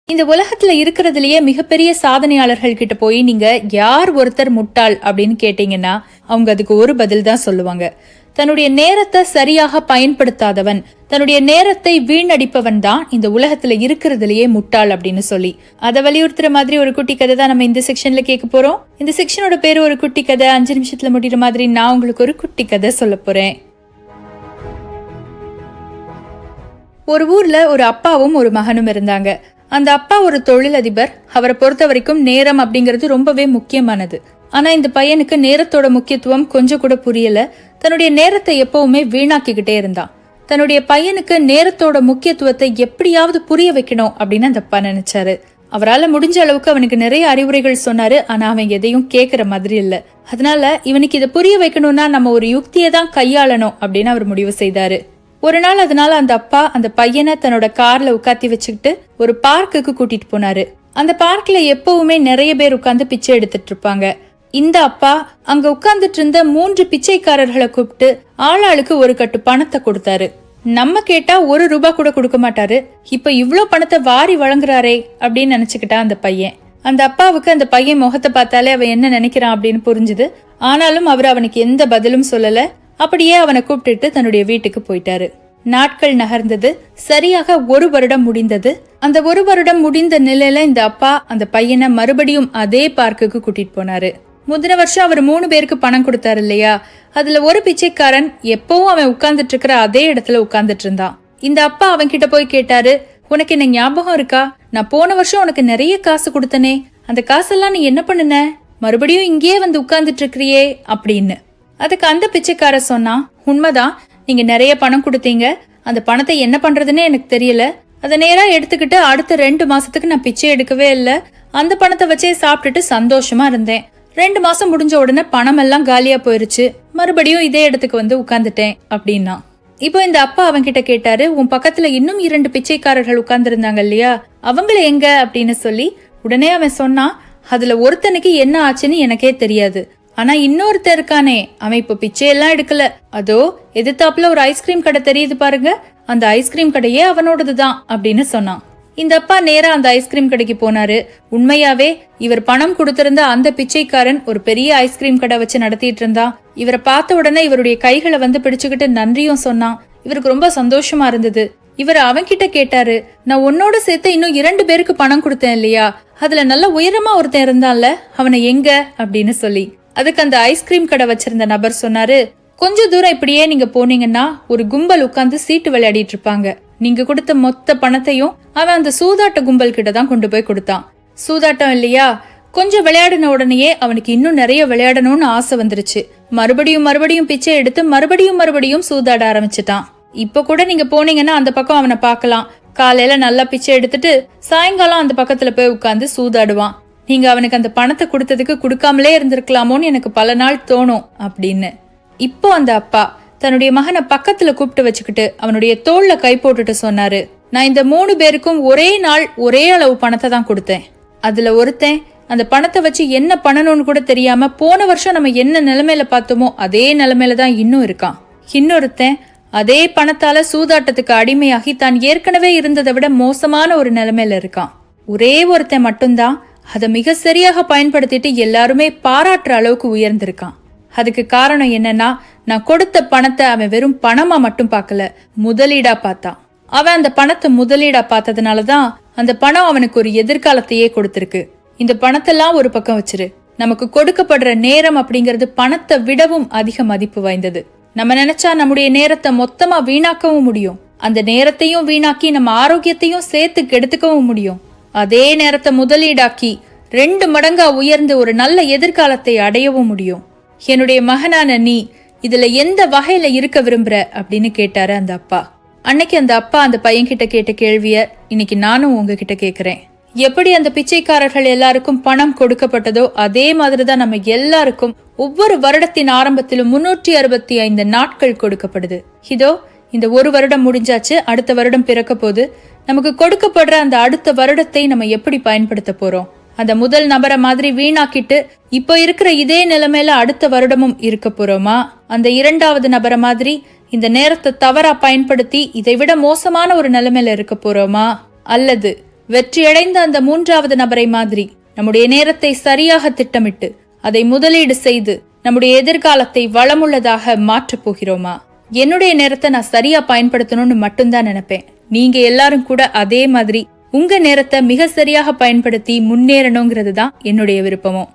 இந்த உலகத்துல இருக்கிறதுலயே மிகப்பெரிய சாதனையாளர்கள் கிட்ட போய் நீங்க யார் ஒருத்தர் முட்டாள் அப்படின்னு கேட்டீங்கன்னா அவங்க அதுக்கு ஒரு பதில் தான் சொல்லுவாங்க. தன்னுடைய நேரத்தை சரியாக பயன்படுத்தாதவன், தன்னுடைய நேரத்தை வீணடிப்பவன் தான் இந்த உலகத்துல இருக்கிறதுலயே முட்டாள் அப்படின்னு சொல்லி அதை வலியுறுத்துற மாதிரி ஒரு குட்டி கதை தான் நம்ம இந்த செக்ஷன்ல கேட்க போறோம். இந்த செக்ஷனோட பேரு ஒரு குட்டி கதை. 5 நிமிஷத்துல முடிகிற மாதிரி நான் உங்களுக்கு ஒரு குட்டி கதை சொல்ல போறேன். ஒரு ஊர்ல ஒரு அப்பாவும் ஒரு மகனும் இருந்தாங்க. அந்த அப்பா ஒரு தொழிலதிபர். அவரை பொறுத்த வரைக்கும் நேரம் அப்படிங்கிறது ரொம்பவே முக்கியமானது. ஆனா இந்த பையனுக்கு நேரத்தோட முக்கியத்துவம் கொஞ்சம் கூட புரியல. தன்னுடைய நேரத்தை எப்பவுமே வீணாக்கிக்கிட்டே இருந்தான். தன்னுடைய பையனுக்கு நேரத்தோட முக்கியத்துவத்தை எப்படியாவது புரிய வைக்கணும் அப்படின்னு அந்த அப்பா நினைச்சாரு. அவரால் முடிஞ்ச அளவுக்கு அவனுக்கு நிறைய அறிவுரைகள் சொன்னாரு. ஆனா அவன் எதையும் கேட்கற மாதிரி இல்ல. அதனால இவனுக்கு இதை புரிய வைக்கணும்னா நம்ம ஒரு யுக்தியை தான் கையாளணும் அப்படின்னு அவர் முடிவு செய்தாரு. ஒரு நாள் அதனால அந்த அப்பா அந்த பையனை தன்னோட கார்ல உட்காத்தி வச்சுக்கிட்டு ஒரு பார்க்குக்கு கூட்டிட்டு போனாரு. அந்த பார்க்ல எப்பவுமே நிறைய பேர் உட்கார்ந்து பிச்சை எடுத்துட்டு இருப்பாங்க. இந்த அப்பா அங்க உட்கார்ந்துட்டு இருந்த 3 பிச்சைக்காரர்களை கூப்பிட்டு ஆளாளுக்கு ஒரு கட்டு பணத்தை கொடுத்தாரு. நம்ம கேட்டா 1 ரூபாய் கூட கொடுக்க மாட்டாரு. இப்ப இவ்ளோ பணத்தை வாரி வழங்குறாரே அப்படின்னு நினைச்சுக்கிட்டா அந்த பையன். அந்த அப்பாவுக்கு அந்த பையன் முகத்தை பார்த்தாலே அவன் என்ன நினைக்கிறான் அப்படின்னு புரிஞ்சுது. ஆனாலும் அவர் அவனுக்கு எந்த பதிலும் சொல்லல. அப்படியே அவனை கூப்பிட்டுட்டு தன்னுடைய வீட்டுக்கு போயிட்டாரு. நாட்கள் நகர்ந்தது. சரியாக 1 வருடம் முடிந்தது. அந்த 1 வருடம் முடிந்த நிலையில இந்த அப்பா அந்த பையனை மறுபடியும் அதே பார்க்குக்கு கூட்டிட்டு போனாரு. முந்தின வருஷம் அவர் 3 பேருக்கு பணம் கொடுத்தாரு இல்லையா? அதுல ஒரு பிச்சைக்காரன் எப்பவும் அவன் உட்கார்ந்துட்டு இருக்கிற அதே இடத்துல உட்கார்ந்துட்டு இருந்தான். இந்த அப்பா அவன் கிட்ட போய் கேட்டாரு, உனக்கு என்ன ஞாபகம் இருக்கா? நான் போன வருஷம் உனக்கு நிறைய காசு கொடுத்தனே, அந்த காசெல்லாம் நீ என்ன பண்ணுன? மறுபடியும் இங்கேயே வந்து உட்கார்ந்துட்டு இருக்கிறியே அப்படின்னு. அதுக்கு அந்த பிச்சைக்கார சொன்னா, உண்மைதான், நீங்க நிறைய பணம் கொடுத்தீங்க. அந்த பணத்தை என்ன பண்றதுன்னு எனக்கு தெரியல. அதை நேரா எடுத்துக்கிட்டு அடுத்த 2 மாசத்துக்கு நான் பிச்சை எடுக்கவே இல்லை. அந்த பணத்தை வச்சே சாப்பிட்டுட்டு சந்தோஷமா இருந்தேன். 2 மாசம் முடிஞ்ச உடனே பணம் எல்லாம் காலியா போயிருச்சு. மறுபடியும் இதே இடத்துக்கு வந்து உட்கார்ந்துட்டேன் அப்படின்னா. இப்போ இந்த அப்பா அவன் கிட்ட கேட்டாரு, உன் பக்கத்துல இன்னும் 2 பிச்சைக்காரர்கள் உட்கார்ந்து இருந்தாங்க இல்லையா, அவங்கள எங்க அப்படின்னு சொல்லி. உடனே அவன் சொன்னான், அதுல ஒருத்தனுக்கு என்ன ஆச்சுன்னு எனக்கே தெரியாது. ஆனா இன்னொருத்தர் இருக்கானே, அவன் இப்ப பிச்சையெல்லாம் எடுக்கல. அதோ எதிர்த்தாப்புல ஒரு ஐஸ்கிரீம் கடை தெரியுது பாருங்க, அந்த ஐஸ்கிரீம் கடையே அவனோடதுதான் அப்படின்னு சொன்னான். இந்த அப்பா நேரா அந்த ஐஸ்கிரீம் கடைக்கு போனாரு. உண்மையாவே இவர் பணம் கொடுத்திருந்த அந்த பிச்சைக்காரன் ஒரு பெரிய ஐஸ்கிரீம் கடை வச்சு நடத்திட்டு இருந்தான். இவரை பார்த்த உடனே இவருடைய கைகளை வந்து பிடிச்சுக்கிட்டு நன்றியும் சொன்னான். இவருக்கு ரொம்ப சந்தோஷமா இருந்தது. இவர் அவன்கிட்ட கேட்டாரு, நான் உன்னோட சேர்த்து இன்னும் 2 பேருக்கு பணம் கொடுத்தேன் இல்லையா, அதுல நல்ல உயரமா ஒருத்தன் இருந்தான்ல, அவனை எங்க அப்படின்னு சொல்லி. அதுக்கு அந்த ஐஸ்கிரீம் கடை வச்சிருந்த நபர் சொன்னாரு, கொஞ்ச தூரம் இப்படியே நீங்க போனீங்கன்னா ஒரு கும்பல் உட்கார்ந்து சீட்டு விளையாடிட்டு இருப்பாங்க. நீங்க கொடுத்த மொத்த பணத்தையும் அவன் அந்த சூதாட்ட கும்பல் கிட்ட தான் கொண்டு போய் கொடுத்தான். சூதாட்டம் இல்லையா, கொஞ்சம் விளையாடின உடனேயே அவனுக்கு இன்னும் நிறைய விளையாடணும்னு ஆசை வந்துருச்சு. மறுபடியும் பிச்சை எடுத்து மறுபடியும் சூதாட ஆரம்பிச்சுட்டான். இப்ப கூட நீங்க போனீங்கன்னா அந்த பக்கம் அவனை பார்க்கலாம். காலையில நல்லா பிச்சை எடுத்துட்டு சாயங்காலம் அந்த பக்கத்துல போய் உட்கார்ந்து சூதாடுவான். நீங்க அவனுக்கு அந்த பணத்தை கொடுத்ததுக்கு கொடுக்காமலே இருந்திருக்கலாமோன்னு எனக்கு பல நாள் தோணும் அப்படின்னு. இப்போ அந்த அப்பா தன்னுடைய மகனை பக்கத்துல கூப்பிட்டு வச்சுக்கிட்டு அவனுடைய தோல்ல கை போட்டுட்டு சொன்னாரு, நான் இந்த 3 பேருக்கும் ஒரே நாள் ஒரே அளவு பணத்தை தான் கொடுத்தேன். அதுல ஒருத்தன் அந்த பணத்தை வச்சு என்ன பண்ணணும்னு கூட தெரியாம போன வருஷம் நம்ம என்ன நிலைமையில பார்த்தோமோ அதே நிலைமையில தான் இன்னும் இருக்கான். இன்னொருத்தன் அதே பணத்தால சூதாட்டத்துக்கு அடிமையாகி தான் ஏற்கனவே இருந்ததை விட மோசமான ஒரு நிலைமையில இருக்கான். ஒரே ஒருத்தன் மட்டும்தான் அதை மிக சரியாக பயன்படுத்திட்டு எல்லாருமே பாராட்டுற அளவுக்கு உயர்ந்திருக்கான். அதுக்கு காரணம் என்னன்னா, நான் கொடுத்த பணத்தை அவன் வெறும் பணமா மட்டும் பார்க்கல, முதலீடா பார்த்தான். அவன் அந்த பணத்தை முதலீடா பார்த்ததுனாலதான் அந்த பணம் அவனுக்கு ஒரு எதிர்காலத்தையே கொடுத்திருக்கு. இந்த பணத்தெல்லாம் ஒரு பக்கம் வச்சிரு. நமக்கு கொடுக்கப்படுற நேரம் அப்படிங்கிறது பணத்தை விடவும் அதிக மதிப்பு வாய்ந்தது. நம்ம நினைச்சா நம்முடைய நேரத்தை மொத்தமா வீணாக்கவும் முடியும். அந்த நேரத்தையும் வீணாக்கி நம்ம ஆரோக்கியத்தையும் சேர்த்து கெடுத்துக்கவும் முடியும். அதே நேரத்தை முதலீடாக்கி 2 மடங்கா உயர்ந்து ஒரு நல்ல எதிர்காலத்தை அடையவும் முடியும். என்னுடைய மகனான நீ இதுல எந்த வகையில இருக்க விரும்புற அப்படின்னு கேட்டாரு அந்த அப்பா. அன்னைக்கு அந்த அப்பா அந்த பையன் கிட்ட கேட்ட கேள்விய இன்னைக்கு நானும் உங்ககிட்ட கேக்குறேன். எப்படி அந்த பிச்சைக்காரர்கள் எல்லாருக்கும் பணம் கொடுக்கப்பட்டதோ அதே மாதிரிதான் நம்ம எல்லாருக்கும் ஒவ்வொரு வருடத்தின் ஆரம்பத்திலும் 365 நாட்கள் கொடுக்கப்படுது. இதோ இந்த 1 வருடம் முடிஞ்சாச்சு, அடுத்த வருடம் பிறக்க போது. நமக்கு கொடுக்கப்படுற அந்த அடுத்த வருடத்தை நம்ம எப்படி பயன்படுத்த போறோம்? அந்த முதல் நபரை மாதிரி வீணாக்கிட்டு இப்போ இருக்கிற இதே நிலைமையில அடுத்த வருடமும் இருக்க போறோமா? அந்த 2வது நபரை மாதிரி இந்த நேரத்தை தவறா பயன்படுத்தி இதை விட மோசமான ஒரு நிலைமையில இருக்க போறோமா? அல்லது வெற்றியடைந்த அந்த மூன்றாவது நபரை மாதிரி நம்முடைய நேரத்தை சரியாக திட்டமிட்டு அதை முதலீடு செய்து நம்முடைய எதிர்காலத்தை வளமுள்ளதாக மாற்றப் போகிறோமா? என்னுடைய நேரத்தை நான் சரியா பயன்படுத்தணும்னு மட்டும்தான் நினைப்பேன். நீங்க எல்லாரும் கூட அதே மாதிரி உங்க நேரத்தை மிக சரியாக பயன்படுத்தி முன்னேறணுங்கிறது தான் என்னுடைய விருப்பமும்.